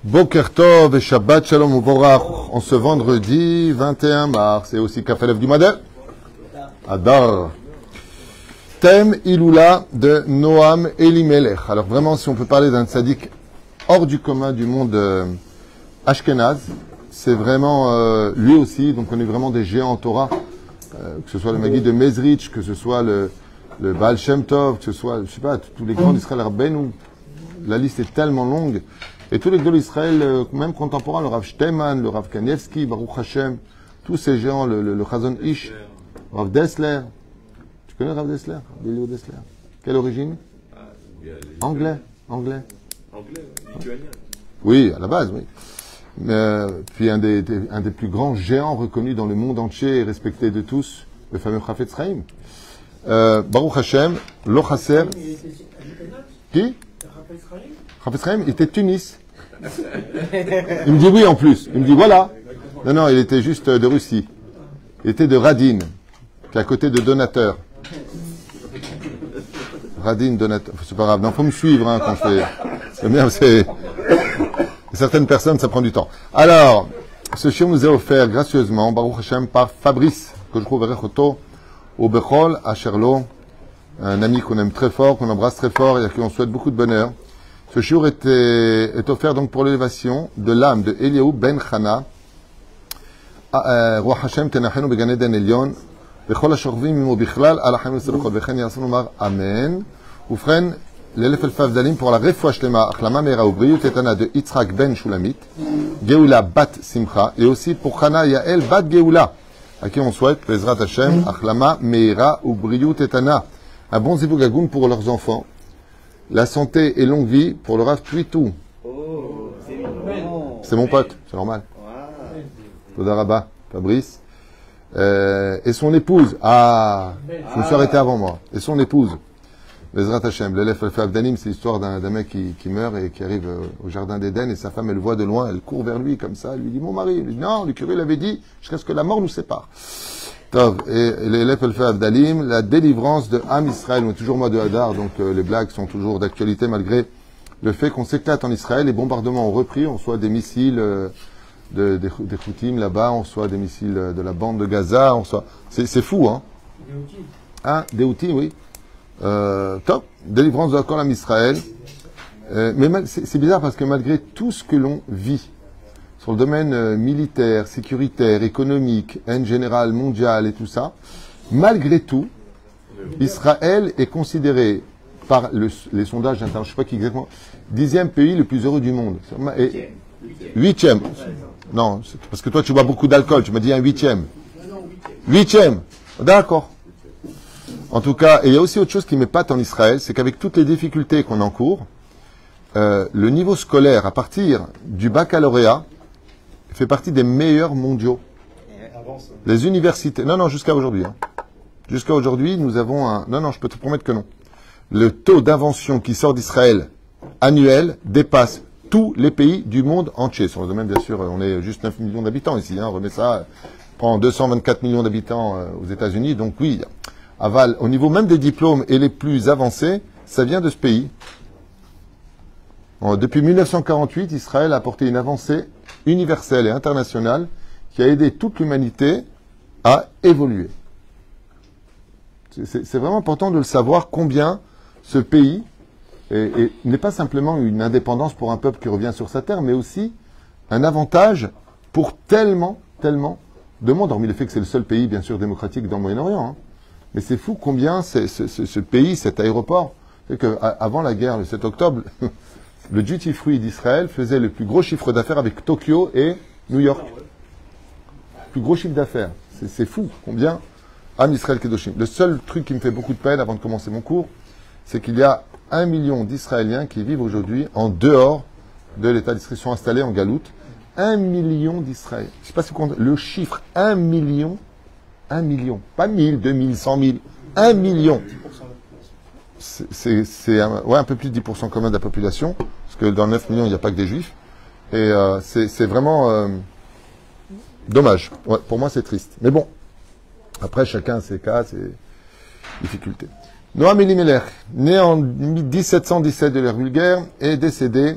Boker Tov et Shabbat Shalom Uvorach. En ce vendredi 21 mars, et aussi Kafelev du Madel. Adar. Thème Iloula de Noam Elimelech. Alors vraiment, si on peut parler d'un tzaddik hors du commun du monde Ashkenaz, c'est vraiment lui aussi. Donc on est vraiment des géants en Torah, que ce soit le Maguid de Mezrich, que ce soit le Baal Shem Tov, que ce soit, je sais pas, tous les grands d'Israël Rabbeinu. La liste est tellement longue. Et tous les grands d'Israël, même contemporains, le Rav Shteman, le Rav Kanievski, Baruch Hashem, tous ces géants, le Chazon Ish, Rav Dessler. Tu connais Rav Dessler? Billy Dessler. Quelle origine? Anglais. Anglais, lituanien. Oui, à la base, oui. Puis un des plus grands géants reconnus dans le monde entier et respectés de tous, le fameux Chafetz Chaim. Baruch Hashem, Lo Chaser. Qui? Chafetz Chaim, il était de Tunis. Il me dit oui en plus. Il me dit voilà. Non, il était juste de Russie. Il était de Radin, qui est à côté de Donateur. Radin, Donateur. C'est pas grave. Non, faut me suivre quand je fais. C'est bien, c'est. Certaines personnes, ça prend du temps. Alors, ce chien nous est offert gracieusement, Baruch Hashem, par Fabrice, que je trouve Rechoto, au Bechol, à Sherlo, un ami qu'on aime très fort, qu'on embrasse très fort et à qui on souhaite beaucoup de bonheur. Ce shiur est offert donc pour l'élévation de l'âme de Eliaou ben Chana, Roi Hashem tenachenu began Eden Elyon, vechol hashorvim imo bichlal al hachem v'tzedakot v'chen yasunu mar amen. Ufren l'elef elfav dalim pour la refoua shlema achlama meira ubriyut etana de Yitzhak ben Shulamit, Geoula bat Simcha, et aussi pour Chana Yael bat Geoula, à qui on souhaite Bezrat Hashem achlama meira ubriyut etana, un bon zivugagoun pour leurs enfants. La santé et longue vie pour le Rav Twitou. Oh, c'est mon pote, c'est normal. Toda Rabba, Fabrice. Et son épouse. Ah, je me suis arrêté avant moi. Et son épouse. Bezrat Hashem. L'élève Al-Fabdanim, c'est l'histoire d'un mec qui meurt et qui arrive au jardin d'Éden et sa femme, elle le voit de loin, elle court vers lui comme ça. Elle lui dit, mon mari. Il lui dit, non, le curé l'avait dit, jusqu'à ce que la mort nous sépare. Et l'élève Abdalim, la délivrance de Am Israël. On est toujours mois de Hadar, donc les blagues sont toujours d'actualité malgré le fait qu'on s'éclate en Israël. Les bombardements ont repris, on reçoit des missiles des Houthim là-bas, on reçoit des missiles de la bande de Gaza, on reçoit... C'est fou, hein? Des Houthim, oui. Top, délivrance de la Am Israël. Mais c'est bizarre parce que malgré tout ce que l'on vit, sur le domaine militaire, sécuritaire, économique, en général, mondial et tout ça, malgré tout, Israël est considéré par les sondages internes, je ne sais pas qui exactement, 10e pays le plus heureux du monde. 8e. Non, parce que toi tu bois beaucoup d'alcool, tu m'as dit un 8e. 8e. D'accord. En tout cas, et il y a aussi autre chose qui m'épate en Israël, c'est qu'avec toutes les difficultés qu'on encourt, le niveau scolaire à partir du baccalauréat fait partie des meilleurs mondiaux. Les universités... Non, jusqu'à aujourd'hui. Hein. Jusqu'à aujourd'hui, nous avons un... Non, je peux te promettre que non. Le taux d'invention qui sort d'Israël annuel dépasse tous les pays du monde entier. Sur le domaine, bien sûr, on est juste 9 millions d'habitants ici. Hein. On remet ça, prend 224 millions d'habitants aux États-Unis. Donc oui, aval, au niveau même des diplômes et les plus avancés, ça vient de ce pays. Depuis 1948, Israël a apporté une avancée universelle et internationale qui a aidé toute l'humanité à évoluer. C'est vraiment important de le savoir combien ce pays n'est pas simplement une indépendance pour un peuple qui revient sur sa terre, mais aussi un avantage pour tellement de monde, hormis le fait que c'est le seul pays, bien sûr, démocratique dans le Moyen-Orient. Hein. Mais c'est fou combien ce pays, cet aéroport, c'est qu'avant la guerre, le 7 octobre, le duty free d'Israël faisait le plus gros chiffre d'affaires avec Tokyo et New York. Plus gros chiffre d'affaires. C'est fou combien Am Israël Kedoshim. Le seul truc qui me fait beaucoup de peine avant de commencer mon cours, c'est qu'il y a 1 million d'Israéliens qui vivent aujourd'hui en dehors de l'État d'Israël, sont installés en galoute. 1 million d'Israéliens. Je ne sais pas si vous comptez le chiffre. 1 million. 1 million. Pas 1000, 2000, 100 000. 1 million. C'est un peu plus de 10% commun de la population, parce que dans 9 millions, il n'y a pas que des juifs. Et c'est vraiment dommage. Ouais, pour moi, c'est triste. Mais bon, après, chacun a ses cas, ses difficultés. Noam Elimelech, né en 1717 de l'ère vulgaire, est décédé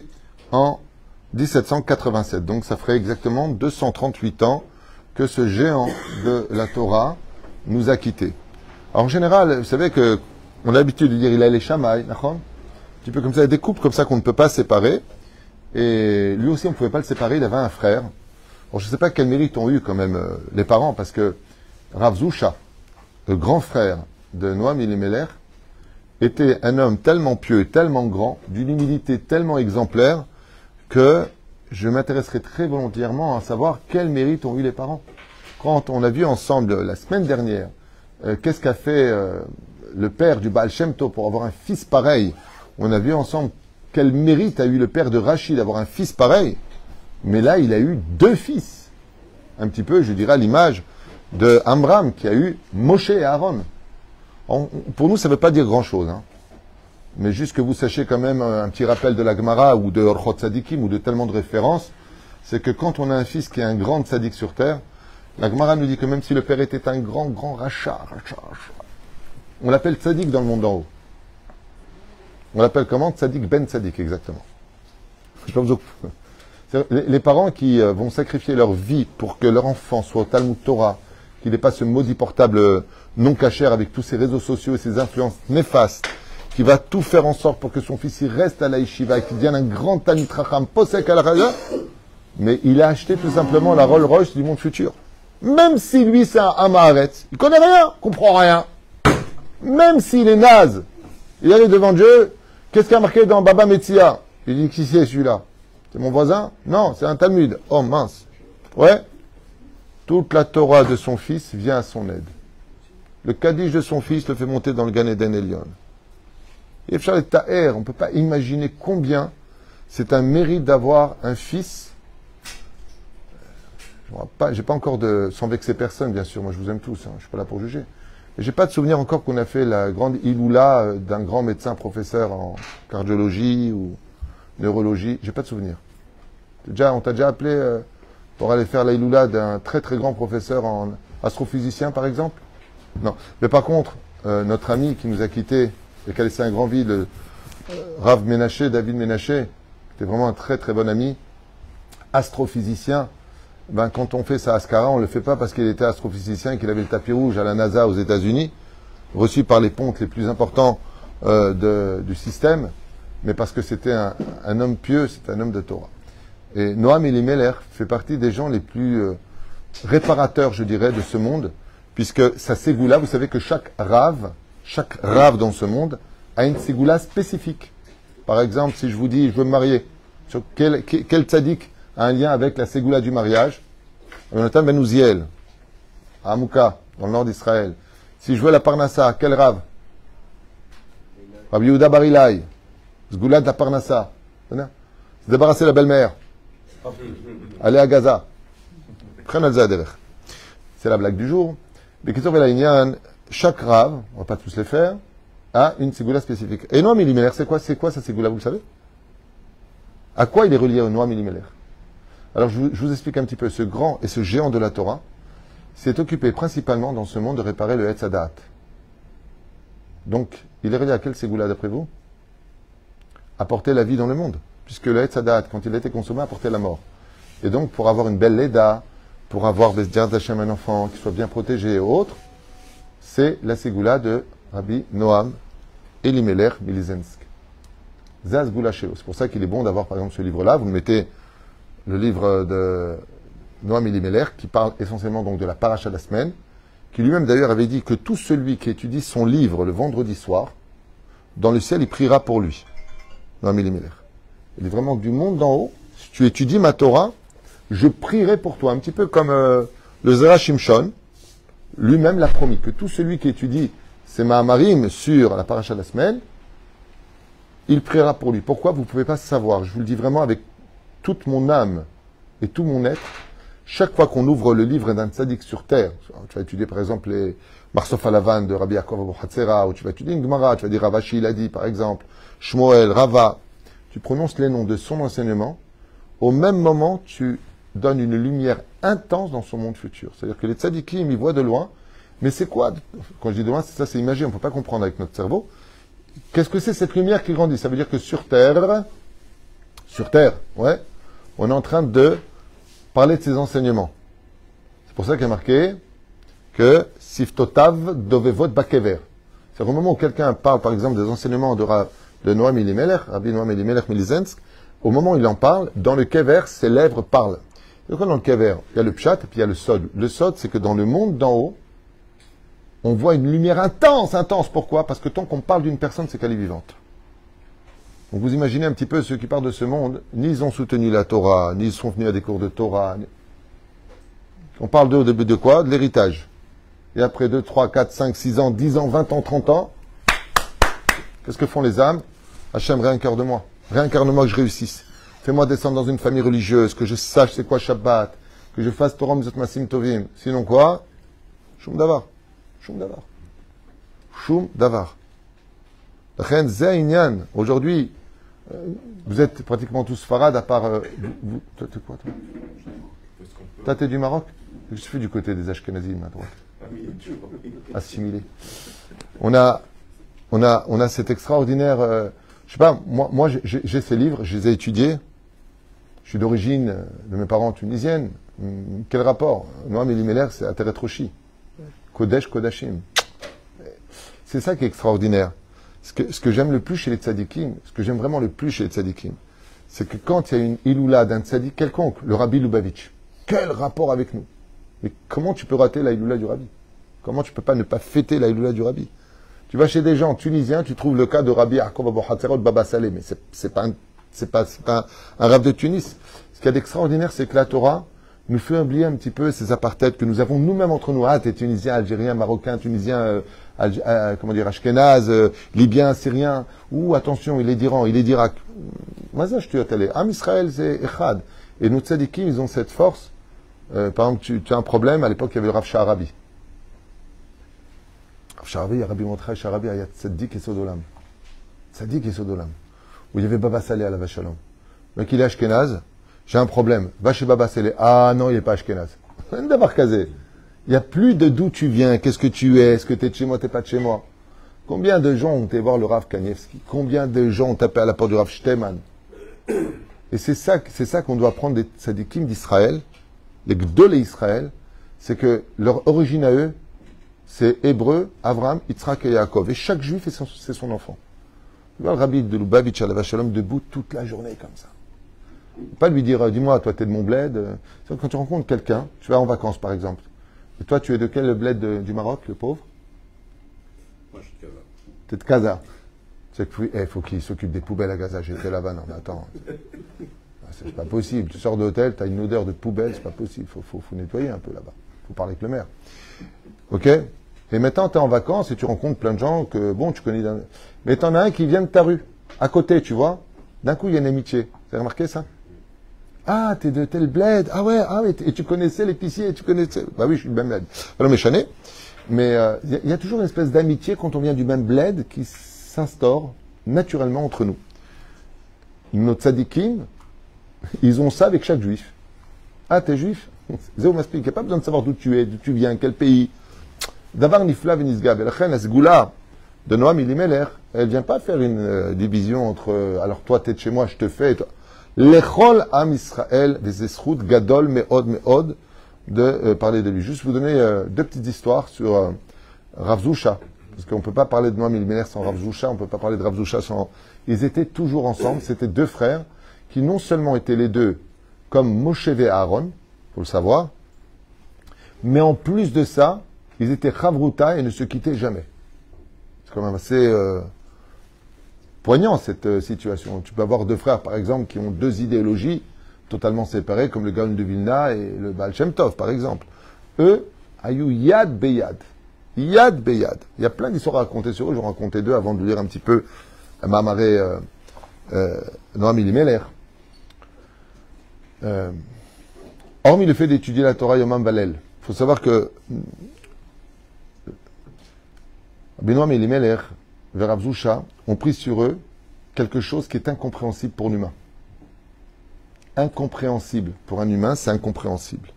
en 1787. Donc ça ferait exactement 238 ans que ce géant de la Torah nous a quittés. Alors en général, vous savez que on a l'habitude de dire il a les chamaï, d'accord ? Un petit peu comme ça, des couples comme ça qu'on ne peut pas séparer. Et lui aussi, on ne pouvait pas le séparer, il avait un frère. Alors je ne sais pas quel mérite ont eu quand même les parents, parce que Rav Zusha, le grand frère de Noam Elimelech, était un homme tellement pieux, tellement grand, d'une humilité tellement exemplaire, que je m'intéresserai très volontairement à savoir quel mérite ont eu les parents. Quand on a vu ensemble la semaine dernière, qu'est-ce qu'a fait le père du Baal Shem Tov pour avoir un fils pareil, on a vu ensemble quel mérite a eu le père de Rachid d'avoir un fils pareil, mais là il a eu 2 fils. Un petit peu, je dirais, à l'image de Amram qui a eu Moshe et Aaron. Pour nous, ça ne veut pas dire grand-chose, hein. Mais juste que vous sachiez quand même un petit rappel de la Gemara ou de Orchot Tzadikim ou de tellement de références, c'est que quand on a un fils qui est un grand tzaddik sur terre, la Gemara nous dit que même si le père était un grand rachat, on l'appelle tzaddik dans le monde d'en haut. On l'appelle comment? Tzaddik ben tzaddik, exactement. Je sais pas vous... Les parents qui vont sacrifier leur vie pour que leur enfant soit au Talmud Torah, qu'il n'ait pas ce maudit portable non cachère avec tous ces réseaux sociaux et ces influences néfastes, qui va tout faire en sorte pour que son fils il reste à la yeshiva et qu'il devienne un grand Talmid Chacham, posek à la raja, mais il a acheté tout simplement la Rolls Royce du monde futur. Même si lui c'est un Amaharetz, il connaît rien, comprend rien. Même s'il est naze, il arrive devant Dieu, qu'est-ce qu'il y a marqué dans Baba Metzia? Il dit qui c'est celui-là? C'est mon voisin? Non, c'est un Talmud. Oh mince. Ouais. Toute la Torah de son fils vient à son aide. Le Kaddish de son fils le fait monter dans le Gan Eden Elyon. Et Charles Taher, on ne peut pas imaginer combien c'est un mérite d'avoir un fils. J'ai pas encore de... Sans vexer personne, bien sûr, moi je vous aime tous, hein, je ne suis pas là pour juger. Mais j'ai pas de souvenir encore qu'on a fait la grande Iloula d'un grand médecin professeur en cardiologie ou neurologie. J'ai pas de souvenir. On t'a déjà appelé pour aller faire la Iloula d'un très très grand professeur en astrophysicien, par exemple? Non. Mais par contre, notre ami qui nous a quittés et qui a laissé un grand vide, Rav Menaché, David Menaché, qui était vraiment un très très bon ami, astrophysicien. Ben, quand on fait sa Ascara, on ne le fait pas parce qu'il était astrophysicien et qu'il avait le tapis rouge à la NASA aux États-Unis, reçu par les pontes les plus importants du système, mais parce que c'était un homme pieux, c'était un homme de Torah. Et Noam Elimelech fait partie des gens les plus réparateurs, je dirais, de ce monde, puisque sa ségoula, vous savez que chaque rave dans ce monde a une ségoula spécifique. Par exemple, si je vous dis, je veux me marier, sur quel tzaddik a un lien avec la ségoula du mariage? Jonathan Ben Uziel, à Amouka, dans le nord d'Israël. Si je veux la Parnassa, quel rave? Rabbi Yehuda Bar Ilai, Sgoula de la Parnassa. Se débarrasser la belle-mère. Aller à Gaza. C'est la blague du jour. Mais chaque rave, on ne va pas tous les faire, a une ségoula spécifique. Et Noam Elimelech, c'est quoi sa ségoula, vous le savez? À quoi il est relié au Noam Elimelech? Alors je vous explique un petit peu. Ce grand et ce géant de la Torah s'est occupé principalement dans ce monde de réparer le Etz Hadat. Donc, il est relié à quelle ségoula d'après vous? Apporter la vie dans le monde. Puisque le Etz Hadat, quand il a été consommé, apportait la mort. Et donc, pour avoir une belle Leda, pour avoir Besdiat d'Hachem un enfant qui soit bien protégé et autres, c'est la ségoula de Rabbi Noam Elimelech Milizensk. Zaz Goulacheo. C'est pour ça qu'il est bon d'avoir par exemple ce livre-là. Vous mettez le livre de Noam Elimelech qui parle essentiellement donc de la paracha de la semaine, qui lui-même d'ailleurs avait dit que tout celui qui étudie son livre le vendredi soir, dans le ciel, il priera pour lui. Noam Elimelech. Il est vraiment du monde d'en haut. Si tu étudies ma Torah, je prierai pour toi. Un petit peu comme le Zera Shimshon, lui-même l'a promis, que tout celui qui étudie ses Mahamarim sur la paracha de la semaine, il priera pour lui. Pourquoi? Vous ne pouvez pas savoir. Je vous le dis vraiment avec toute mon âme et tout mon être. Chaque fois qu'on ouvre le livre d'un tzaddik sur terre, tu vas étudier par exemple les Marsof Alavan de Rabbi Yaakov Abu Hatzera, ou tu vas étudier une Gemara, tu vas dire Ravashi il a dit par exemple, Shmuel, Rava, tu prononces les noms de son enseignement, au même moment tu donnes une lumière intense dans son monde futur. C'est-à-dire que les tzaddikim, ils voient de loin, mais c'est quoi? Quand je dis de loin, c'est ça, c'est imagé, on ne peut pas comprendre avec notre cerveau. Qu'est-ce que c'est cette lumière qui grandit? Ça veut dire que sur terre, ouais, on est en train de parler de ses enseignements. C'est pour ça qu'il y a marqué que Siftotav dovevot bakever. C'est au moment où quelqu'un parle, par exemple, des enseignements de Noam Elimelech, Rabbi Noam Elimelech Milizensk, au moment où il en parle, dans le kever, ses lèvres parlent. Donc, dans le kever, il y a le pshat et puis il y a le sod. Le sod, c'est que dans le monde d'en haut, on voit une lumière intense, intense. Pourquoi? Parce que tant qu'on parle d'une personne, c'est qu'elle est vivante. Donc vous imaginez un petit peu ceux qui parlent de ce monde, ni ils ont soutenu la Torah, ni ils sont venus à des cours de Torah. On parle d'eux au début de quoi? De l'héritage. Et après 2, 3, 4, 5, 6 ans, 10 ans, 20 ans, 30 ans, qu'est-ce que font les âmes? Hachem, réincarne-moi. Réincarne-moi que je réussisse. Fais-moi descendre dans une famille religieuse, que je sache c'est quoi Shabbat, que je fasse Torah Mizot Masim Tovim. Sinon quoi? Shum Davar. Shum Davar. Shum Davar. Aujourd'hui, vous êtes pratiquement tous farad à part... toi, t'es quoi, toi? Toi, t'es du Maroc? Je suis du côté des Ashkenazim, à droite. Assimilé. On a cet extraordinaire... je sais pas, moi j'ai ces livres, je les ai étudiés. Je suis d'origine de mes parents tunisiennes. Quel rapport? Noam Elimelech, c'est Ateret Roshi. Kodesh Kodashim. C'est ça qui est extraordinaire. Ce que j'aime le plus chez les tzadikim, ce que j'aime vraiment le plus chez les tzadikim, c'est que quand il y a une iloula d'un tzadik quelconque, le Rabbi Lubavitch, quel rapport avec nous? Mais comment tu peux rater la iloula du Rabbi? Comment tu peux pas ne pas fêter la iloula du Rabbi? Tu vas chez des gens tunisiens, tu trouves le cas de Rabbi Yaakov Abou Hatzerot Baba Saleh, mais c'est pas un rab de Tunis. Ce qu'il y a d'extraordinaire, c'est que la Torah nous fait oublier un petit peu ces apartheids que nous avons nous-mêmes entre nous. Ah, t'es tunisien, algérien, marocain, tunisien, ashkénaze, libyen, syrien. Ou attention, il est d'Iran, il est d'Irak. Mazash tu as Am Israël, c'est Echad. Et nos tzadikim, ils ont cette force. Par exemple, tu as un problème, à l'époque, il y avait le Rav Sha'arabi. Rav Sha'arabi, Rabbi Montray Sha'arabi, ayat Tzadik et Sodolam. Tzadik et Sodolam. Où il y avait Baba Saleh à la Vachalom. Mais qu'il est ashkénaze, j'ai un problème. Va chez Baba Saleh. Ah non, il n'est pas ashkénaze. Il n'y a plus de d'où tu viens, qu'est-ce que tu es, est-ce que tu es de chez moi, tu n'es pas de chez moi. Combien de gens ont été voir le Rav Kanievski? Combien de gens ont tapé à la porte du Rav Shteman? Et c'est ça qu'on doit prendre des tzadikim d'Israël, les Gdolé Israël, c'est que leur origine à eux, c'est Hébreu, Avram, Yitzhak et Yaakov. Et chaque juif, c'est son enfant. Tu vois le Rabbi de Lubavitch à la Vachalom debout toute la journée comme ça. Pas lui dire, dis-moi, toi, t'es de mon bled. Quand tu rencontres quelqu'un, tu vas en vacances, par exemple. Et toi, tu es de quel bled du Maroc, le pauvre? Moi, je suis de Gaza. T'es de Gaza. C'est que, faut qu'il s'occupe des poubelles à Gaza. J'étais là-bas, non, mais attends. C'est pas possible. Tu sors de l'hôtel, t'as une odeur de poubelle, c'est pas possible. Faut nettoyer un peu là-bas. Faut parler avec le maire. Ok? Et maintenant, t'es en vacances et tu rencontres plein de gens que, bon, tu connais. Mais t'en as un qui vient de ta rue, à côté, tu vois. D'un coup, il y a une amitié. Vous avez remarqué ça? Ah, t'es de tel bled. Ah ouais, et tu connaissais l'épicier, tu connaissais. Bah oui, je suis du même bled. Alors, méchané. Mais il y a toujours une espèce d'amitié quand on vient du même bled qui s'instaure naturellement entre nous. Nos tzadikim, ils ont ça avec chaque juif. Ah, t'es juif? Zéo m'explique. Il n'y a pas besoin de savoir d'où tu es, d'où tu viens, quel pays. Davar nifla venisgab. Et la chen, la sgoula de Noam Elimelech, elle vient pas faire une division entre alors toi t'es de chez moi, je te fais. L'echol am Israël des esrout gadol meod de parler de lui. Juste vous donner deux petites histoires sur Rav Zusha, parce qu'on peut pas parler de Noam Elimelech sans Rav Zusha, on peut pas parler de Rav Zusha sans. Ils étaient toujours ensemble. C'était deux frères qui non seulement étaient les deux comme Moshe et Aaron, faut le savoir, mais en plus de ça, ils étaient chavruta et ne se quittaient jamais. C'est quand même assez poignant cette situation. Tu peux avoir deux frères, par exemple, qui ont deux idéologies totalement séparées, comme le Gaon de Vilna et le Baal Shem Tov, par exemple. Eux, ayou yad beyad. Yad beyad. Il y a plein d'histoires à raconter sur eux. J'en racontais deux avant de lire un petit peu Mamaré Noam Elimelech. Hormis le fait d'étudier la Torah Yomam Valel, il faut savoir que Noam Elimelech et Rav Zusha ont pris sur eux quelque chose qui est incompréhensible pour l'humain. Incompréhensible. Pour un humain, c'est incompréhensible.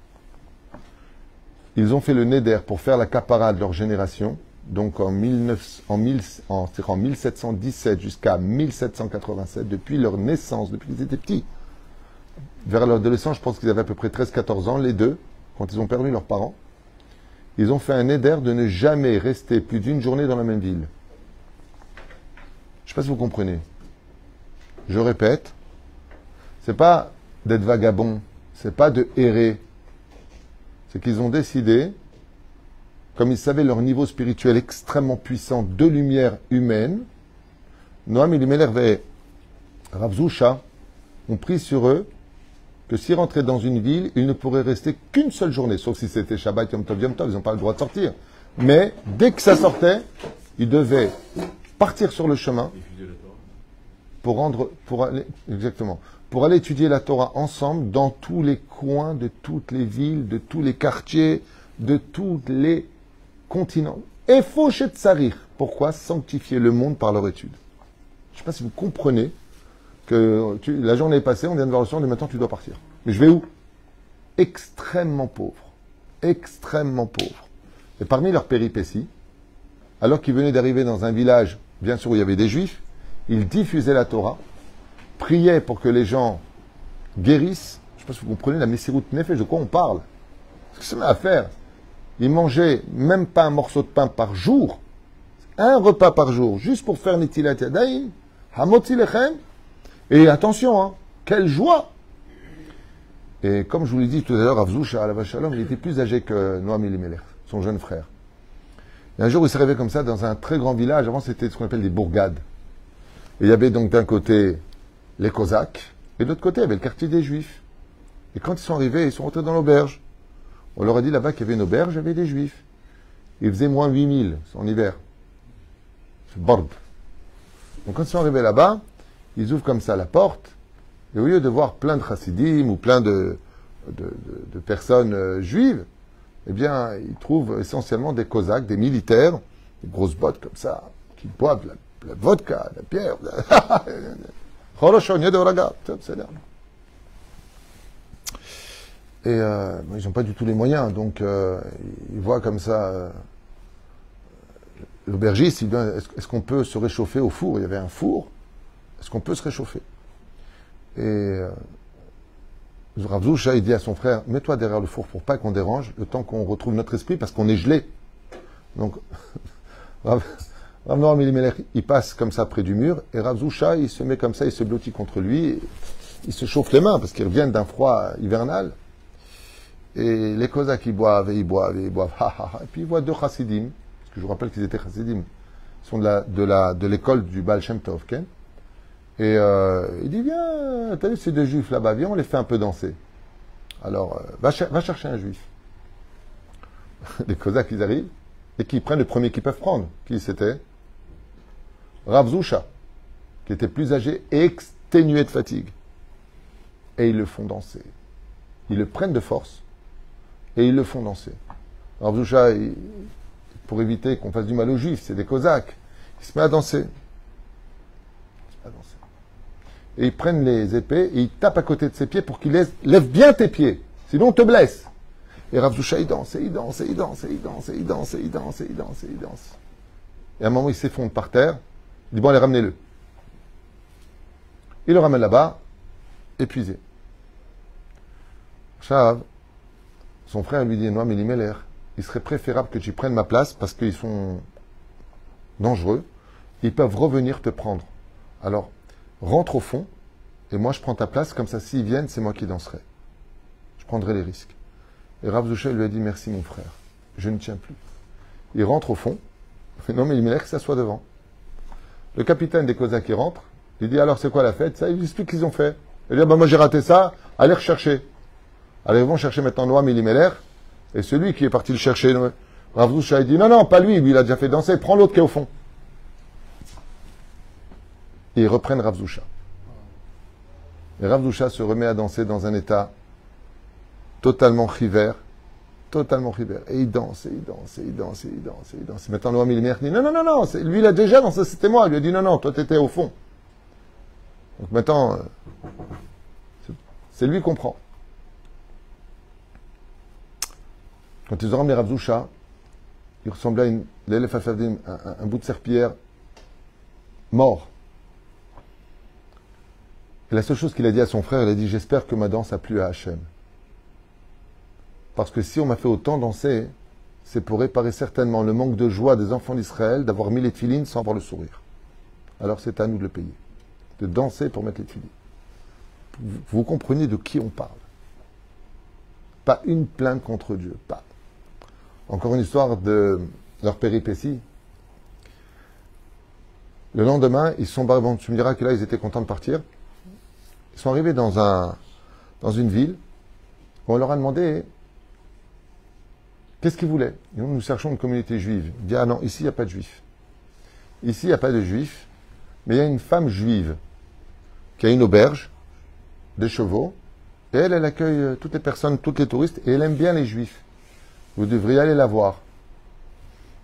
Ils ont fait le neder pour faire la kapara de leur génération, donc en 1717 jusqu'à 1787, depuis leur naissance, depuis qu'ils étaient petits. vers l'adolescence, je pense qu'ils avaient à peu près 13-14 ans, les deux, quand ils ont perdu leurs parents. Ils ont fait un éder de ne jamais rester plus d'une journée dans la même ville. Je ne sais pas si vous comprenez. Je répète, c'est pas d'être vagabond, c'est pas de errer. C'est qu'ils ont décidé, comme ils savaient leur niveau spirituel extrêmement puissant de lumière humaine, Noam Elimelech et Rav Zusha ont pris sur eux que s'ils rentraient dans une ville, ils ne pourraient rester qu'une seule journée, sauf si c'était Shabbat, Yom Tov, ils n'ont pas le droit de sortir. Mais dès que ça sortait, ils devaient partir sur le chemin pour aller étudier la Torah ensemble dans tous les coins de toutes les villes, de tous les quartiers, de tous les continents. Et Foshet Tsarir. Pourquoi? Sanctifier le monde par leur étude. Je ne sais pas si vous comprenez que la journée est passée, on vient de voir le son, et maintenant tu dois partir. Mais je vais où? Extrêmement pauvre. Extrêmement pauvre. Et parmi leurs péripéties, alors qu'ils venaient d'arriver dans un village, bien sûr où il y avait des juifs, ils diffusaient la Torah, priaient pour que les gens guérissent. Je ne sais pas si vous comprenez la Messirut Nefesh, de quoi on parle. Ce que ça met à faire. Ils mangeaient même pas un morceau de pain par jour, un repas par jour, juste pour faire Netilat Yadayim, Hamotzi Lechem. Et attention, hein, quelle joie! Et comme je vous l'ai dit tout à l'heure, Rav Zusha, Alav Shalom, il était plus âgé que Noam Elimelech, son jeune frère. Et un jour, il s'est réveillé comme ça dans un très grand village. Avant, c'était ce qu'on appelle des bourgades. Et il y avait donc d'un côté les Cosaques, et de l'autre côté, il y avait le quartier des Juifs. Et quand ils sont arrivés, ils sont rentrés dans l'auberge. On leur a dit là-bas qu'il y avait une auberge, il y avait des Juifs. Il faisait moins 8000 en hiver. C'est bord. Donc quand ils sont arrivés là-bas, ils ouvrent comme ça la porte, et au lieu de voir plein de chassidim ou plein de personnes juives, eh bien, ils trouvent essentiellement des Cosaques, des militaires, des grosses bottes comme ça, qui boivent la vodka, la bière. Et ils n'ont pas du tout les moyens, donc ils voient comme ça. L'aubergiste, il dit, est-ce qu'on peut se réchauffer au four? Il y avait un four. Est-ce qu'on peut se réchauffer? Et Rav Zusha, il dit à son frère, mets-toi derrière le four pour pas qu'on dérange, le temps qu'on retrouve notre esprit, parce qu'on est gelé. Donc, Rav Noam Elimelech, il passe comme ça près du mur, et Rav Zusha, il se met comme ça, il se blottit contre lui, et il se chauffe les mains, parce qu'ils reviennent d'un froid hivernal. Et les Cosaques, ils boivent, et ils boivent, et ils boivent, et puis ils voient deux chassidim, parce que je vous rappelle qu'ils étaient chassidim, ils sont de l'école du Baal Shem Tov, okay? Et il dit, viens, t'as vu ces deux juifs là-bas, viens, on les fait un peu danser. Alors, va chercher un juif. Les Cosaques, ils arrivent, et qui prennent le premier qu'ils peuvent prendre. Qui c'était? Rav Zusha, qui était plus âgé et exténué de fatigue. Et ils le font danser. Ils le prennent de force, et ils le font danser. Rav Zusha, pour éviter qu'on fasse du mal aux juifs, c'est des Cosaques, il se met à danser. Et ils prennent les épées et ils tapent à côté de ses pieds pour qu'ils lèvent bien tes pieds. Sinon, on te blesse. Et Rav Zusha, il danse, et il danse, et il danse, et il danse, et il danse, et il danse, et il danse, et il danse. Et à un moment, il s'effondre par terre. Il dit, bon, allez, ramenez-le. Il le ramène là-bas, épuisé. Chav, son frère lui dit, Noam Elimelech, il serait préférable que tu prennes ma place parce qu'ils sont dangereux. Ils peuvent revenir te prendre. Alors, rentre au fond, et moi je prends ta place, comme ça s'ils viennent, c'est moi qui danserai. Je prendrai les risques. Et Rav Zusha lui a dit, merci mon frère, je ne tiens plus. Il rentre au fond, non mais il m'élève que ça soit devant. Le capitaine des Cosaques qui rentre, il dit, alors c'est quoi la fête? Ça, il lui explique ce qu'ils ont fait. Il dit, bah, moi j'ai raté ça, allez rechercher. Alors ils vont chercher maintenant Noam Elimelech, et celui qui est parti le chercher, Rav Zusha, il dit, non, non, pas lui, lui il a déjà fait danser, prends l'autre qui est au fond. Et ils reprennent Rav Zusha. Et Rav Zusha se remet à danser dans un état totalement chivert. Totalement chivert. Et il danse, et il danse, et il danse, et il danse, et il danse. Et maintenant, Noam Elimelech dit, non, non, non, non, lui il a déjà dansé, c'était moi. Il lui a dit, non, non, toi t'étais au fond. Donc maintenant, c'est lui qui comprend. Quand ils ont ramené Rav Zusha, il ressemblait à l'élève Afadim, un bout de serpillière mort. Et la seule chose qu'il a dit à son frère, il a dit, j'espère que ma danse a plu à Hachem. Parce que si on m'a fait autant danser, c'est pour réparer certainement le manque de joie des enfants d'Israël d'avoir mis les tefilines sans avoir le sourire. Alors c'est à nous de le payer. De danser pour mettre les tefilines. Vous comprenez de qui on parle. Pas une plainte contre Dieu. Pas. Encore une histoire de leur péripétie. Le lendemain, ils sont barrés. Bon, tu me diras que là, ils étaient contents de partir. Ils sont arrivés dans une ville où on leur a demandé qu'est-ce qu'ils voulaient. Et nous cherchons une communauté juive. Il dit, ah non, ici, il n'y a pas de juifs. Ici, il n'y a pas de juifs, mais il y a une femme juive qui a une auberge, des chevaux, et elle accueille toutes les personnes, tous les touristes, et elle aime bien les juifs. Vous devriez aller la voir.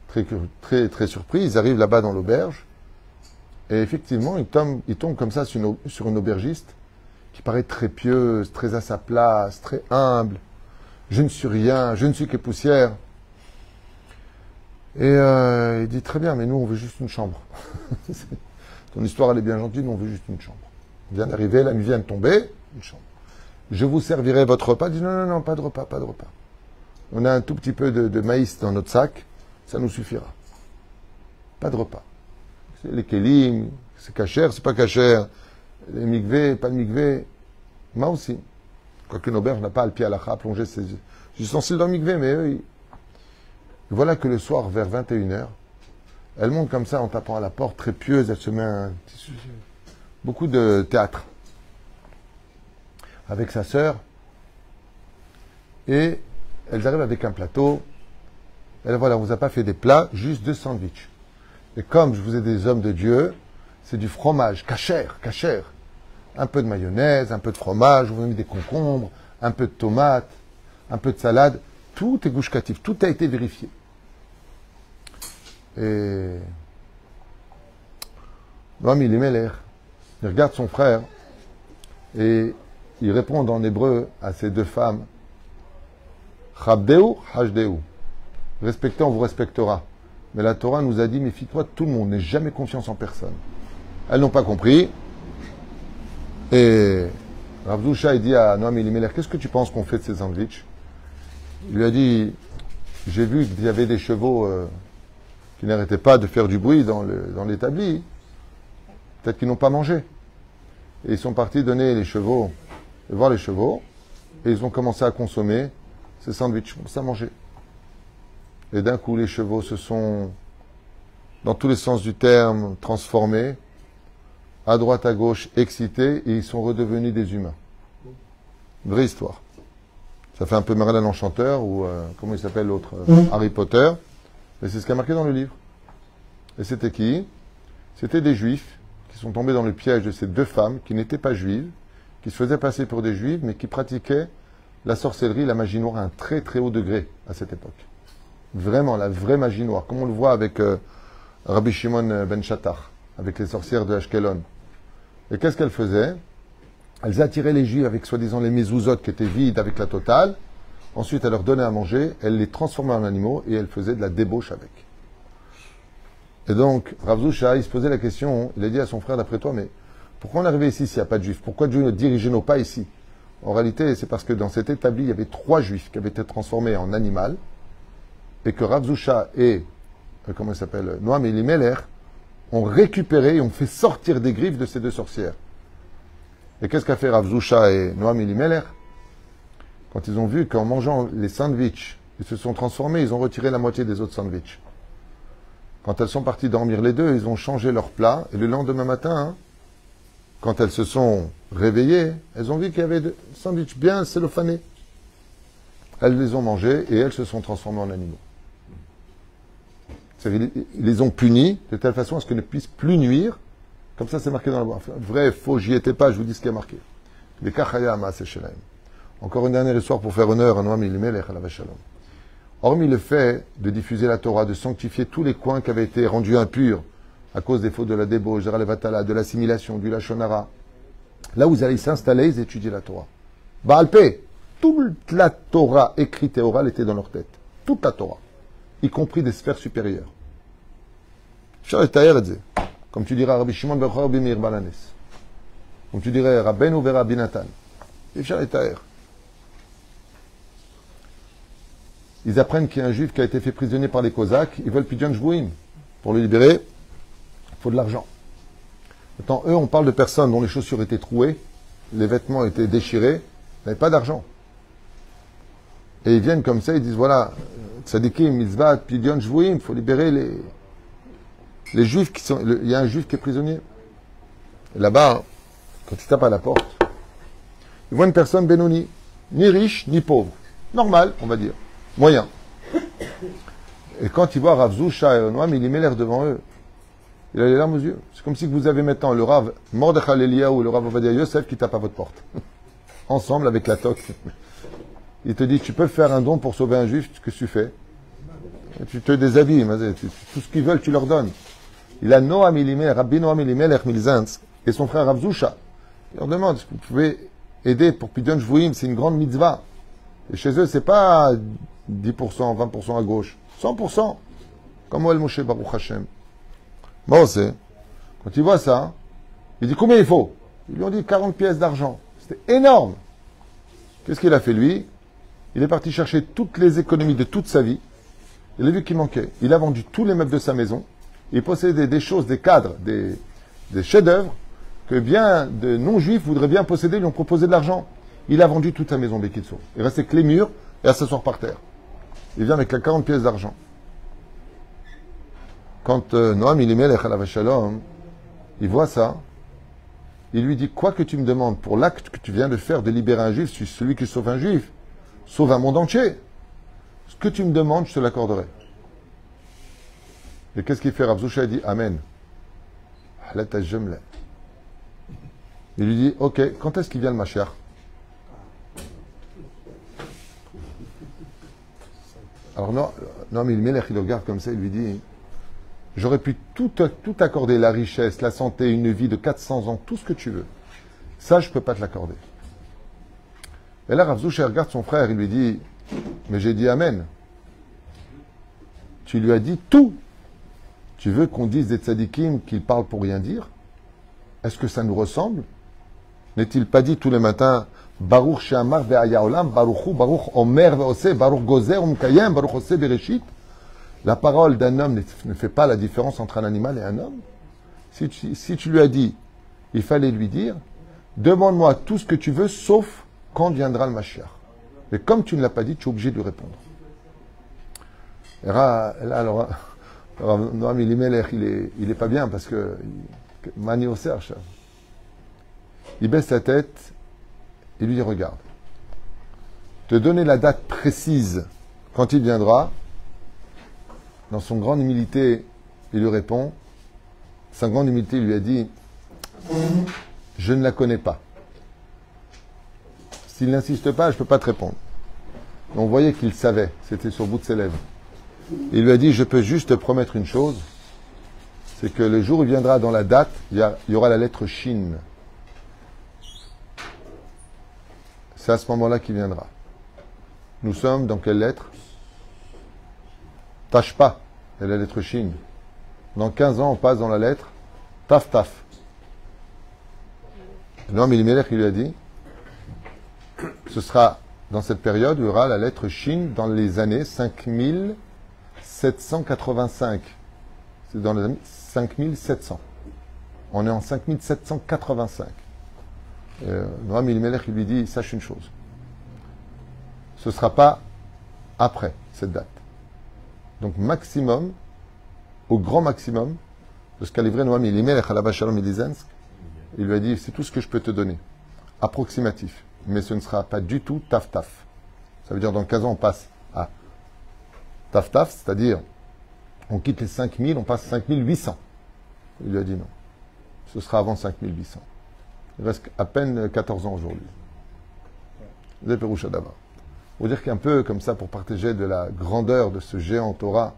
Très, très, très surpris, ils arrivent là-bas dans l'auberge, et effectivement, ils tombent comme ça sur une aubergiste qui paraît très pieuse, très à sa place, très humble. Je ne suis rien, je ne suis que poussière. Et il dit, très bien, mais nous, on veut juste une chambre. Ton histoire, elle est bien gentille, nous, on veut juste une chambre. Il vient d'arriver, la nuit vient de tomber, une chambre. Je vous servirai votre repas. Il dit, non, non, non, pas de repas, pas de repas. On a un tout petit peu de maïs dans notre sac, ça nous suffira. Pas de repas. Les kélim, c'est cachère, c'est pas cachère. Les mikveh, pas de mikveh. Moi aussi. Quoique une auberge n'a pas le pied à la plonger ses ustensiles dans le mikveh, mais eux, voilà que le soir, vers 21h, elle monte comme ça en tapant à la porte, très pieuse, elle se met beaucoup de théâtre avec sa sœur, et elles arrivent avec un plateau. Elle, voilà, on vous a pas fait des plats, juste 2 sandwichs. Et comme je vous ai des hommes de Dieu, c'est du fromage, cachère. Un peu de mayonnaise, un peu de fromage, vous avez mis des concombres, un peu de tomates, un peu de salade. Tout est gouche-catif, tout a été vérifié. Et l'homme, il aimait l'air. Il regarde son frère et il répond en hébreu à ces 2 femmes. Chabdeu, Hajdeu. Respectez, on vous respectera. Mais la Torah nous a dit, méfie-toi de tout le monde, n'aie jamais confiance en personne. Elles n'ont pas compris. Et Rav Zusha, il dit à Noam Elimelech, qu'est-ce que tu penses qu'on fait de ces sandwichs? Il lui a dit, j'ai vu qu'il y avait des chevaux qui n'arrêtaient pas de faire du bruit dans l'établi. Peut-être qu'ils n'ont pas mangé. Et ils sont partis donner les chevaux, voir les chevaux, et ils ont commencé à consommer ces sandwichs, ça manger. Et d'un coup, les chevaux se sont, dans tous les sens du terme, transformés, à droite, à gauche, excités, et ils sont redevenus des humains. Vraie histoire. Ça fait un peu Merlin l'Enchanteur, ou comment il s'appelle l'autre, Harry Potter, mais c'est ce qui a marqué dans le livre. Et c'était qui? C'était des juifs qui sont tombés dans le piège de ces 2 femmes qui n'étaient pas juives, qui se faisaient passer pour des juives, mais qui pratiquaient la sorcellerie, la magie noire à un très très haut degré à cette époque. Vraiment, la vraie magie noire, comme on le voit avec Rabbi Shimon ben Shattar, avec les sorcières de Ashkelon. Et qu'est-ce qu'elles faisaient? Elles attiraient les juifs avec soi-disant les mezuzot qui étaient vides avec la totale. Ensuite, elles leur donnaient à manger, elles les transformaient en animaux et elles faisaient de la débauche avec. Et donc, Rav Zusha, il se posait la question, il a dit à son frère, d'après toi, mais pourquoi on est arrivé ici s'il n'y a pas de juifs? Pourquoi Dieu ne dirigeait nos pas ici? En réalité, c'est parce que dans cet établi, il y avait 3 juifs qui avaient été transformés en animal, et que Rav Zusha et, comment il s'appelle, Noam Elimelech, ont récupéré et ont fait sortir des griffes de ces 2 sorcières. Et qu'est-ce qu'a fait Rav Zusha et Noam Elimelech? Quand ils ont vu qu'en mangeant les sandwichs, ils se sont transformés, ils ont retiré la moitié des autres sandwichs. Quand elles sont parties dormir les 2, ils ont changé leur plat, et le lendemain matin, quand elles se sont réveillées, elles ont vu qu'il y avait des sandwichs bien cellophanés. Elles les ont mangés et elles se sont transformées en animaux. Ils les ont punis de telle façon à ce qu'elles ne puissent plus nuire. Comme ça, c'est marqué dans la loi. Vrai, faux, j'y étais pas, je vous dis ce qui est marqué. Encore une dernière histoire pour faire honneur à Noam Elimelech à la Shalom. Hormis le fait de diffuser la Torah, de sanctifier tous les coins qui avaient été rendus impurs à cause des fautes de la débauche, de l'assimilation, du Lachon Hara, là où vous allez s'installer, ils étudiaient la Torah. Baal Pé, toute la Torah écrite et orale était dans leur tête. Toute la Torah. Y compris des sphères supérieures. Comme tu diras, Rabbi Shimon ben Yochai Rabbi Meir Balanes. Donc tu dirais Rabbeinu ve Rabbi Natan. Ils apprennent qu'il y a un juif qui a été fait prisonnier par les Cosaques, ils veulent Pidyon Shvuim. Pour le libérer, il faut de l'argent. Maintenant, eux, on parle de personnes dont les chaussures étaient trouées, les vêtements étaient déchirés, ils n'avaient pas d'argent. Et ils viennent comme ça, ils disent voilà, Tzadikim, Mitzvah, Pidyon Shvuim, il faut libérer les juifs qui sont. Il y a un juif qui est prisonnier. Et là-bas, quand ils tapent à la porte, ils voient une personne Benoni, ni riche, ni pauvre. Normal, on va dire. Moyen. Et quand ils voient Rav Zusha et Noam, il y met l'air devant eux. Il a les larmes aux yeux. C'est comme si vous avez maintenant le Rav Mordechai Eliyahu ou le Rav Ovadia Yosef qui tape à votre porte. Ensemble avec la toque. Il te dit, tu peux faire un don pour sauver un juif, qu'est-ce que tu fais? Tu te déshabilles, tout ce qu'ils veulent, tu leur donnes. Il a Noam Elimelech, Rabbi Noam Elimelech Milzansk, et son frère Rav Zusha. Il leur demande, est-ce que vous pouvez aider pour Pidyon Shvuim, c'est une grande mitzvah. Et chez eux, c'est pas 10%, 20% à gauche. 100%. Comme El Moshe Baruch Hashem. Bon, c'est. Quand il voit ça, il dit combien il faut? Ils lui ont dit 40 pièces d'argent. C'était énorme. Qu'est-ce qu'il a fait lui? Il est parti chercher toutes les économies de toute sa vie. Il a vu qu'il manquait. Il a vendu tous les meubles de sa maison. Il possédait des choses, des cadres, des chefs-d'œuvre que bien de non-juifs voudraient bien posséder, lui ont proposé de l'argent. Il a vendu toute sa maison Bekitso. Il restait que les murs et à s'asseoir par terre. Il vient avec la 40 pièces d'argent. Quand Noam Elimelech alav shalom, il voit ça, il lui dit, quoi que tu me demandes pour l'acte que tu viens de faire de libérer un juif, je suis celui qui sauve un juif, sauve un monde entier. Ce que tu me demandes, je te l'accorderai. Et qu'est-ce qu'il fait? Rav Zusha dit, Amen. Il lui dit, ok, quand est-ce qu'il vient le Mashiach? Alors non, mais il le regarde comme ça, il lui dit, j'aurais pu tout accorder, la richesse, la santé, une vie de 400 ans, tout ce que tu veux. Ça, je ne peux pas te l'accorder. Et là, Rav Zusha regarde son frère, il lui dit, mais j'ai dit Amen. Tu lui as dit tout. Tu veux qu'on dise des tzadikim qu'ils parlent pour rien dire? Est-ce que ça nous ressemble? N'est-il pas dit tous les matins, Baruch She'amar ve'aya olam, Baruchu, Baruch Omer ve'ose, Baruch Gozer umkayem, Baruch Ose bereshit? La parole d'un homme ne fait pas la différence entre un animal et un homme. Si tu lui as dit, il fallait lui dire, demande-moi tout ce que tu veux, sauf quand viendra le Mashiach. Mais comme tu ne l'as pas dit, tu es obligé de lui répondre. Et là, alors, Noam Elimelech, il est pas bien parce que Mani Osercha. Il baisse sa tête et lui dit, regarde, te donner la date précise quand il viendra. Dans son grande humilité, il lui répond, sa grande humilité, il lui a dit, je ne la connais pas. S'il n'insiste pas, je ne peux pas te répondre. On voyait qu'il savait, c'était sur le bout de ses lèvres. Il lui a dit, je peux juste te promettre une chose, c'est que le jour où il viendra dans la date, il y aura la lettre Shin. C'est à ce moment-là qu'il viendra. Nous sommes dans quelle lettre? Tâche pas, c'est la lettre Shin. Dans 15 ans, on passe dans la lettre Taf Taf. Noam Elimelech, il lui a dit, ce sera dans cette période où il y aura la lettre Shin dans les années 5785. C'est dans les années 5700. On est en 5785. Noam Elimelech, il lui dit, sache une chose. Ce ne sera pas après cette date. Donc maximum, au grand maximum, de ce qu'a livré Noam Elimelech à la Shalom Milizansk, il lui a dit, c'est tout ce que je peux te donner. Approximatif. Mais ce ne sera pas du tout taf-taf. Ça veut dire dans 15 ans, on passe à taf-taf, c'est-à-dire on quitte les 5000, on passe à 5800. Il lui a dit non. Ce sera avant 5800. Il reste à peine 14 ans aujourd'hui. Vous avez Péroucha d'abord. Vous dire qu'un peu comme ça pour partager de la grandeur de ce géant Torah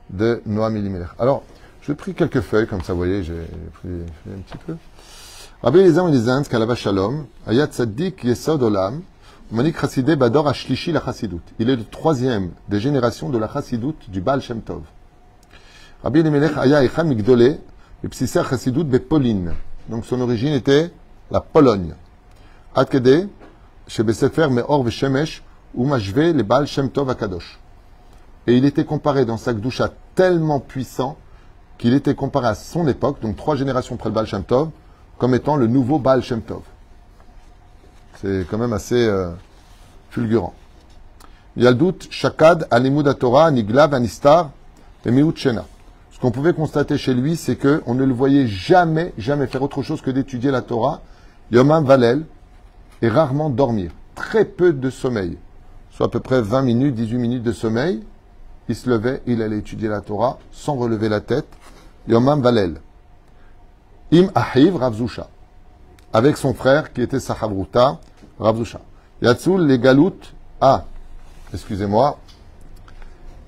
de Noam Elimelech. Alors, j'ai pris quelques feuilles comme ça, vous voyez, j'ai pris un petit peu. Rabbi Eliezer Milizansk, Alav Shalom, Ayat Tzaddik Yesod Olam, Manik Chassidé Bador Ashlishi la Chassidut. Il est le troisième des générations de la Chassidut du Baal Shem Tov. Rabbi Elimelech Aya Echad Migdolé, le Psisser Chassidut Bepolin. Donc son origine était la Pologne. Adkede, chez Besefer Meor Veshemesh, ou Mashve, les Baal Shem Tov Akadosh. Et il était comparé dans sa Gdusha tellement puissant qu'il était comparé à son époque, donc 3 générations après le Baal Shem Tov, comme étant le nouveau Baal Shem Tov. C'est quand même assez fulgurant. Yaldout, Shakad, Alimud Torah, Niglav, Anistar, et Miut Shena. Ce qu'on pouvait constater chez lui, c'est qu'on ne le voyait jamais faire autre chose que d'étudier la Torah, Yomam Valel, et rarement dormir. Très peu de sommeil. Soit à peu près 20 minutes, 18 minutes de sommeil. Il se levait, il allait étudier la Torah, sans relever la tête. Yomam Valel. Im Ahiv Rav Zusha. Avec son frère, qui était Sahavruta, Rav Zusha. Yatsul les Galout. Ah, excusez-moi.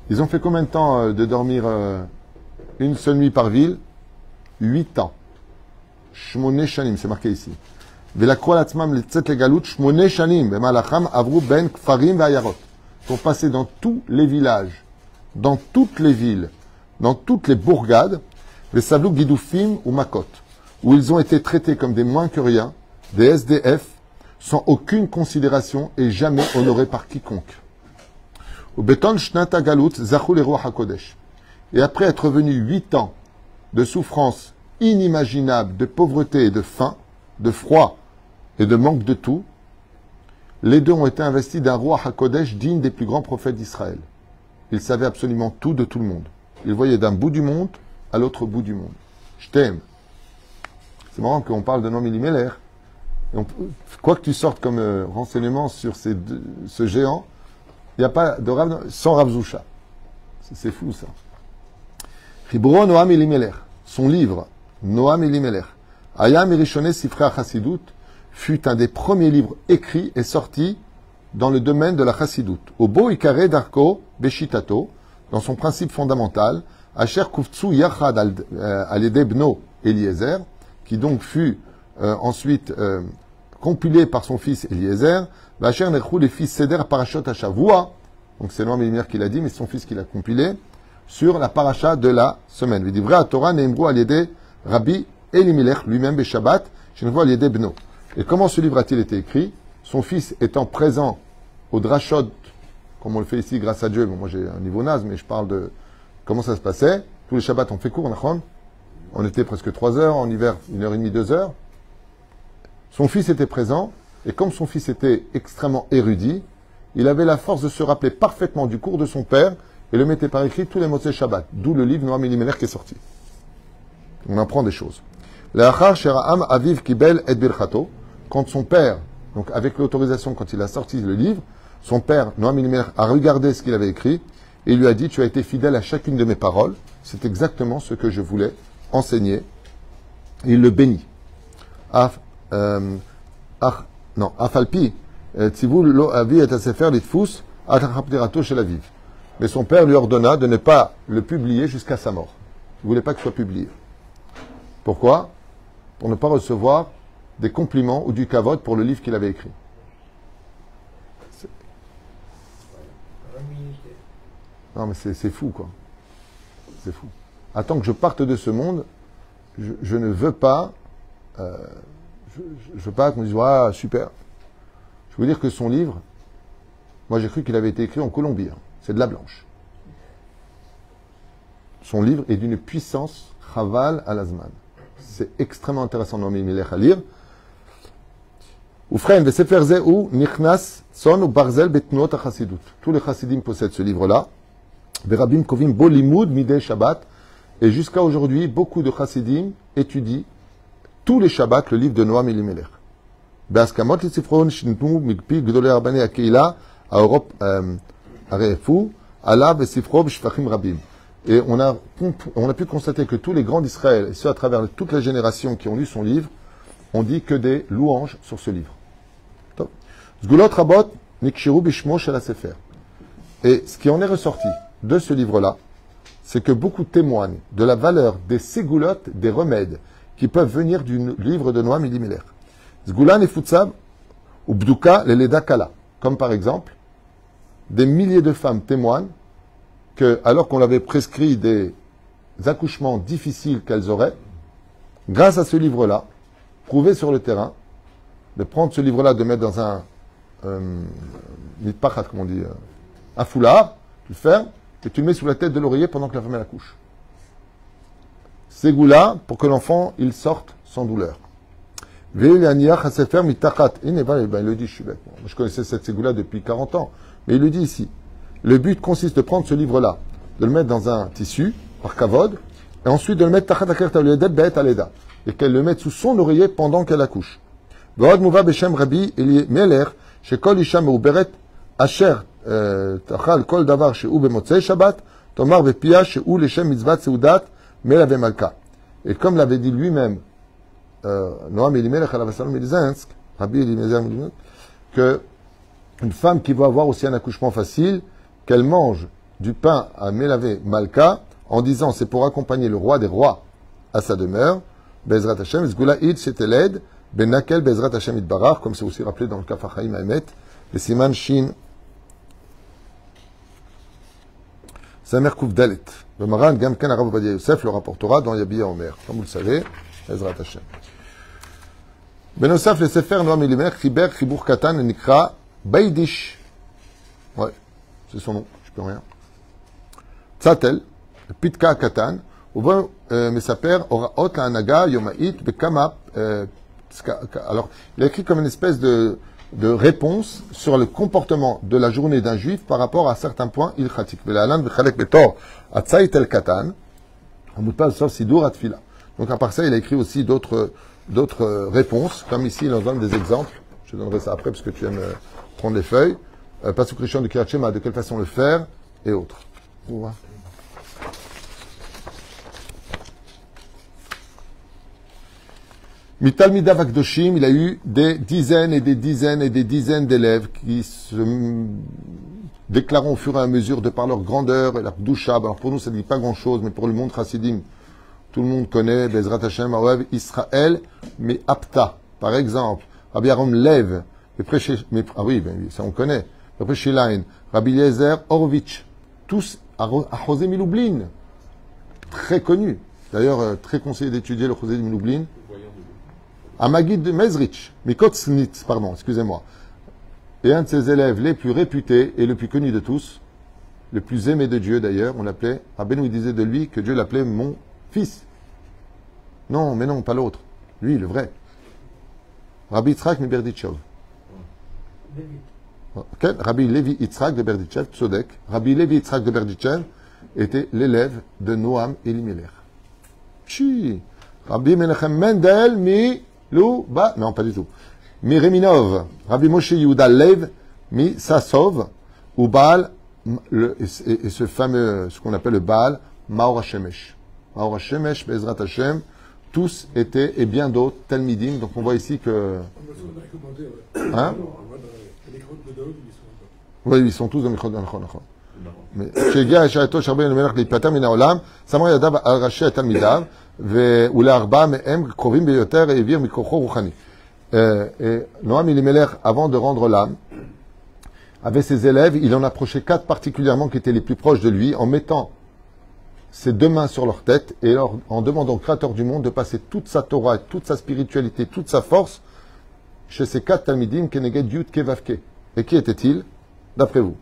Ils ont fait combien de temps de dormir une seule nuit par ville? 8 ans. Shmone Shanim, c'est marqué ici. Velakro Latzmam Letzet les Galout, Shmone Shanim, Bemalacham, Avru Ben Kfarim Vayarot. Pour passer dans tous les villages, dans toutes les villes, dans toutes les bourgades, les Savlou Gidoufim ou Makot, où ils ont été traités comme des moins que rien, des SDF, sans aucune considération et jamais honorés par quiconque. Au Beton Shnata Galut, Zachou les Rois HaKodesh. Et après être venu 8 ans de souffrance inimaginable, de pauvreté et de faim, de froid et de manque de tout, les deux ont été investis d'un roi HaKodesh digne des plus grands prophètes d'Israël. Ils savaient absolument tout de tout le monde. Ils voyaient d'un bout du monde à l'autre bout du monde. Je t'aime. C'est marrant qu'on parle de Noam Elimelech. Quoi que tu sortes comme renseignement sur ce géant, il n'y a pas de Rav sans Rav Zusha. C'est fou ça. Chiburo Noam Elimelech, son livre, Noam Elimelech, Ayam Erishone Sifra Chassidut, fut un des premiers livres écrits et sortis dans le domaine de la Chassidut. Au Bo Ikare Darko Beshitato, dans son principe fondamental, Asher Kuftsu Yachad al Bno Eliezer, qui donc fut ensuite compilé par son fils Eliezer, Asher Nechou les fils Seder Parashot Hashavua, donc c'est Noam Elimelech qui l'a dit, mais c'est son fils qui l'a compilé, sur la paracha de la semaine. Vidivra Torah Neimru al Yede Rabbi Elimelech lui-même Beshabbat, Shenvu al Yede Bno. Et comment ce livre a-t-il été écrit? Son fils étant présent au drashot, comme on le fait ici grâce à Dieu. Bon, moi j'ai un niveau naze, mais je parle de comment ça se passait. Tous les Shabbats on fait court, on était presque 3 heures, en hiver 1h30, 2 heures. Son fils était présent, et comme son fils était extrêmement érudit, il avait la force de se rappeler parfaitement du cours de son père, et le mettait par écrit tous les Motzei Shabbat, d'où le livre Noam Elimelech qui est sorti. On apprend des choses. L'achar Sheraam Aviv Kibel et Birchato, quand son père, donc avec l'autorisation, quand il a sorti le livre, son père, Noam Elimelech, a regardé ce qu'il avait écrit et il lui a dit, tu as été fidèle à chacune de mes paroles, c'est exactement ce que je voulais enseigner. Et il le bénit. Afalpi, Tzivul lo avi et asefer litfus, atrapterato chez la vive. Mais son père lui ordonna de ne pas le publier jusqu'à sa mort. Il ne voulait pas qu'il soit publié. Pourquoi? Pour ne pas recevoir des compliments ou du kavod pour le livre qu'il avait écrit. Non, mais c'est fou, quoi. C'est fou. Attends que je parte de ce monde, je ne veux pas... je veux pas qu'on me dise, ah, super. Je veux dire que son livre, moi j'ai cru qu'il avait été écrit en Colombie. Hein. C'est de la blanche. Son livre est d'une puissance chaval al azman. C'est extrêmement intéressant Noam Elimelech à lire. Ufrein vesefer zeu nichnas son ou barzel betnot hachasidut. Tous les chassidim possèdent ce livre-là. Verabim kovim bo limud midei Shabbat. Et jusqu'à aujourd'hui, beaucoup de chassidim étudient tous les Shabbats le livre de Noam Elimelech. Beaskamot lisifron shintu migpi gdolei rabbanei hakeila haorop arefu ala besifro b'shfachim rabim. Et on a pu constater que tous les grands d'Israël, et ceux à travers toutes les générations qui ont lu son livre, ont dit que des louanges sur ce livre. Zgulot rabot nikshiru bishmo shel hasefer. Et ce qui en est ressorti de ce livre-là, c'est que beaucoup témoignent de la valeur des ségoulottes, des remèdes, qui peuvent venir du livre de Noam Elimelech. Zgulan et Futsab, ou Bduka, les Leda Kala. Comme par exemple, des milliers de femmes témoignent que, alors qu'on avait prescrit des accouchements difficiles qu'elles auraient, grâce à ce livre-là, prouvé sur le terrain, de prendre ce livre-là, de le mettre dans un mitpachat, comme on dit, un foulard, tu le fermes, et tu le mets sous la tête de l'oreiller pendant que la femme elle accouche. Ségoula, pour que l'enfant, il sorte sans douleur. Il le dit, je suis bête. Je connaissais cette ségoula depuis 40 ans. Mais il le dit ici. Le but consiste de prendre ce livre-là, de le mettre dans un tissu, par kavod, et ensuite de le mettre tachat akert aleda, bet aleda, et qu'elle le mette sous son oreiller pendant qu'elle accouche. V'od muva beshem Rabbi Meler, shekol isha meuberet, asher tachal kol davar shehu bemotzei Shabbat, tomar bepia shehu leshem mitzvat seudat, melave malka. Et comme l'avait dit lui-même, Noam Elimelech Alavasalom Elizinsk, Rabbi Elimelech, que une femme qui va avoir aussi un accouchement facile, qu'elle mange du pain à Melavé Malka, en disant c'est pour accompagner le roi des rois à sa demeure, Bezrat Hashem, Zgula Id Sheteled, Benakel Bezrat Hashem Idbarach, comme c'est aussi rappelé dans le Kaf HaChaim Haemet, le Siman Shin, Samer Kouf Dalet. Le Maran Gamken Arav Ovadia Yosef le rapportera dans Yabiya Omer, comme vous le savez, Bezrat Hashem. Benosaf le Sefer Noam Elimelech, Chiber Chibour Katan Nikra Beidish. Ouais, c'est son nom, je peux rien. Tzatel, Pitka Katan, Uvo Mesaper Oraot Anaga Yomait Bekama. Alors, il a écrit comme une espèce de réponse sur le comportement de la journée d'un juif par rapport à certains points ilchatik. Velalan Bechalek Betor Atzait El Katan, Amutpal Sof Sidur Atfila. Donc, à part ça, il a écrit aussi d'autres réponses, comme ici, il en donne des exemples. Je te donnerai ça après, parce que tu aimes prendre les feuilles. Pasuk Rishon de Kiryat Shema, de quelle façon le faire, et autres. Mitalmida Vakdoshim, il a eu des dizaines et des dizaines et des dizaines d'élèves qui se déclarant au fur et à mesure, de par leur grandeur et leur doucha. Alors pour nous, ça ne dit pas grand-chose, mais pour le monde chassidim, tout le monde connaît Bezrat Hashem, Aoev, Israël, mais Apta, par exemple. Rabbi Aaron Lev, ah oui, ben, ça on connaît. Rabbi Shilain, Rabbi Eliezer Horowitz, tous à José Miloublin, très connus. D'ailleurs, très conseillé d'étudier le José Miloublin. À Magid Mezrich, Mikotsnitz, pardon, excusez-moi. Et un de ses élèves les plus réputés et le plus connu de tous, le plus aimé de Dieu d'ailleurs, on l'appelait, Rabbeinu, il disait de lui que Dieu l'appelait mon fils. Non, mais non, pas l'autre. Lui, le vrai. Rabbi Yitzhak de Berditchev. Okay. Rabbi Levi Yitzhak de Berditchev, Tzodek. Rabbi Levi Yitzhak de Berditchev était l'élève de Noam Elimelech. Chi. Rabbi Menachem Mendel mi Louba. Non, pas du tout. Mi Reminov. Rabbi Moshe Yehuda Lev mi Sassov. Ou Baal, et ce fameux, ce qu'on appelle le Baal, Maor HaShemesh. Maor HaShemesh, Bezrat Hashem, tous étaient, et bien d'autres, Talmidim. Donc on voit ici que... Hein? Oui, ils sont tous dans Michod Anachon. Mais chez Gia, Shaito, Sharben, le Melach, Lipatam, Mina Olam, Samar Yadav, Al-Rashi, Talmidav, Ule-Arba, Me'em, Krovim, Beyoter, et Evir, Mikrocho, Rouchani. Et Noam Elimelech, avant de rendre l'âme, avec ses élèves, il en approchait 4 particulièrement qui étaient les plus proches de lui, en mettant ses 2 mains sur leur tête et en demandant au Créateur du monde de passer toute sa Torah, toute sa spiritualité, toute sa force chez ces 4 Talmidim, Keneged Yud Kevavke. Et qui était-il, d'après vous?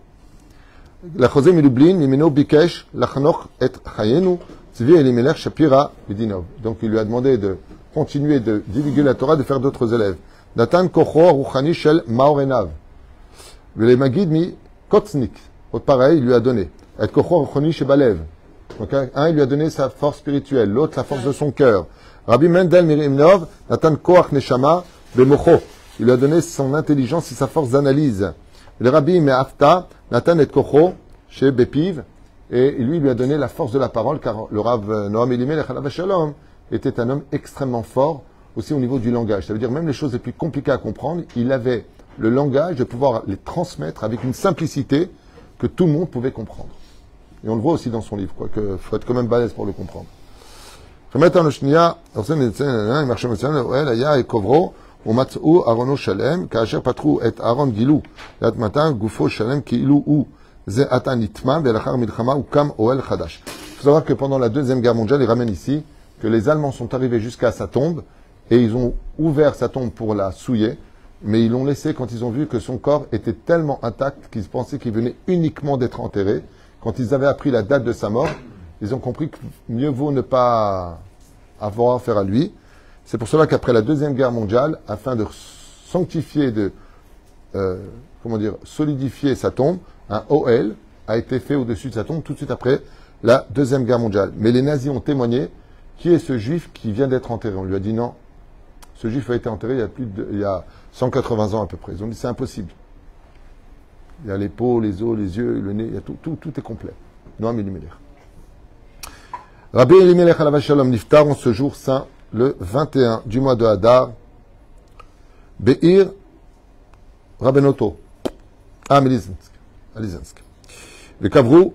La Chosé Miloublin, Mimeno Bikesh, Lachanoch et Chayenu, Tzvi Elimelech Shapira Midinov. Donc il lui a demandé de continuer de divulguer la Torah, de faire d'autres élèves. Natan Kocho Rouchani Shel Maorenav. Le Magid mi Kotznik. Pareil, il lui a donné. Et Kocho Rouchani Shebalev. Donc, un, il lui a donné sa force spirituelle, l'autre, la force de son cœur. Rabbi Mendel Mirimnov, Natan Koach Neshama Bemocho. Il lui a donné son intelligence et sa force d'analyse. Le Rabbi Me'afta, Natan et Kocho, chez Bepiv, et lui, il lui a donné la force de la parole, car le Rav Noam Elimelech Alav Shalom était un homme extrêmement fort, aussi au niveau du langage. Ça veut dire, même les choses les plus compliquées à comprendre, il avait le langage de pouvoir les transmettre avec une simplicité que tout le monde pouvait comprendre. Et on le voit aussi dans son livre, quoi, que faut être quand même balèze pour le comprendre. ומצאו ארונו שלם, כאשר פתחו את ארון גילו ליד מתן גופו שלם כאילו הוא זה עתה נטמע ולאחר מלחמה הוקם אוהל חדש. Il faut savoir que pendant la Deuxième Guerre mondiale, il ramène ici que les Allemands sont arrivés jusqu'à sa tombe et ils ont ouvert sa tombe pour la souiller mais ils l'ont laissé quand ils ont vu que son corps était tellement intact qu'ils pensaient qu'il venait uniquement d'être enterré. Quand ils avaient appris la date de sa mort, ils ont compris que mieux vaut ne pas avoir affaire à lui. C'est pour cela qu'après la Deuxième Guerre mondiale, afin de sanctifier, de solidifier sa tombe, un OL a été fait au-dessus de sa tombe tout de suite après la Deuxième Guerre mondiale. Mais les nazis ont témoigné, qui est ce juif qui vient d'être enterré? On lui a dit non, ce juif a été enterré il y a 180 ans à peu près. Ils ont dit c'est impossible. Il y a les peaux, les os, les yeux, le nez, il y a tout est complet. Noam Elimelech. Rabbi Elimelech alav shalom niftar en ce jour saint, le 21 du mois de Hadar, Be'ir Rabenoto, à Melizensk. Vekavru,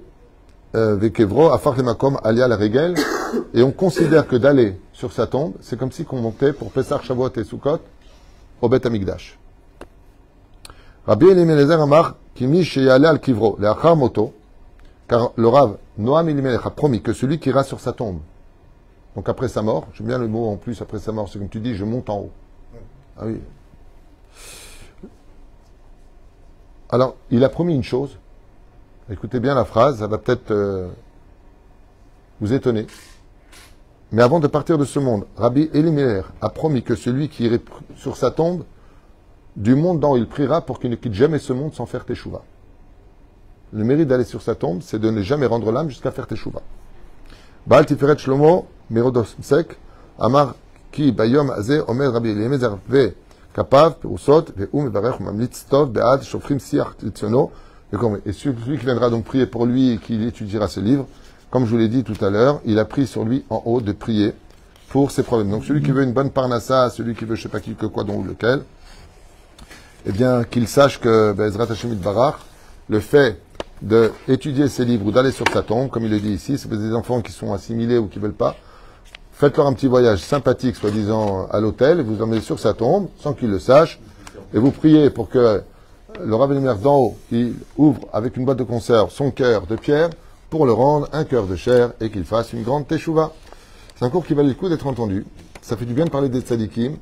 Vekevro, Afar Lemakom, Alia la Regel, et on considère que d'aller sur sa tombe, c'est comme si qu'on montait pour Pesach, Shavuot et Sukkot au Beth Amikdash. Rabbi Elimelech Amar, Kimi Sheyale al Kivro, le Achar Moto, car le Rav Noam Elimelech a promis que celui qui ira sur sa tombe, donc après sa mort, j'aime bien le mot en plus après sa mort, c'est comme tu dis, je monte en haut. Ah oui. Alors, il a promis une chose. Écoutez bien la phrase, ça va peut-être vous étonner. Mais avant de partir de ce monde, Rabbi Elimelech a promis que celui qui irait sur sa tombe, du monde dont il priera pour qu'il ne quitte jamais ce monde sans faire teshuva. Le mérite d'aller sur sa tombe, c'est de ne jamais rendre l'âme jusqu'à faire teshuva. Baal Tiferet Shlomo, Merodosek, Amar Ki Bayom Azeh, Omer Rabbi Elimelech Ve Kapav, Perusot, Ve'um Mevarech, Mamlitz Tov, Be'ad, Shofrim Siach Tziono. Et celui qui viendra donc prier pour lui et qui étudiera ce livre, comme je vous l'ai dit tout à l'heure, il a pris sur lui en haut de prier pour ses problèmes. Donc celui qui veut une bonne parnassa, celui qui veut je ne sais pas qui, que quoi, dont ou lequel, eh bien qu'il sache que Bezrat Hashem Yitbarach, le fait d'étudier ces livres ou d'aller sur sa tombe, comme il le dit ici, c'est des enfants qui sont assimilés ou qui ne veulent pas, faites-leur un petit voyage sympathique, soi-disant, à l'hôtel, et vous emmenez sur sa tombe, sans qu'il le sache, et vous priez pour que le Rav Elimelech d'en haut, il ouvre avec une boîte de conserve son cœur de pierre pour le rendre un cœur de chair et qu'il fasse une grande teshuva. C'est un cours qui valait le coup d'être entendu. Ça fait du bien de parler des tzadikim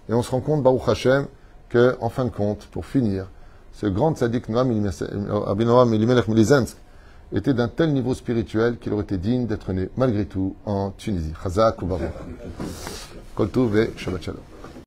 et on se rend compte, Baruch Hashem, que, en fin de compte, pour finir, ce grand tzadik Noam Elimelech Melizensk était d'un tel niveau spirituel qu'il aurait été digne d'être né, malgré tout, en Tunisie. Chazak ou Baruch. Kol Tov et Shabbat Shalom.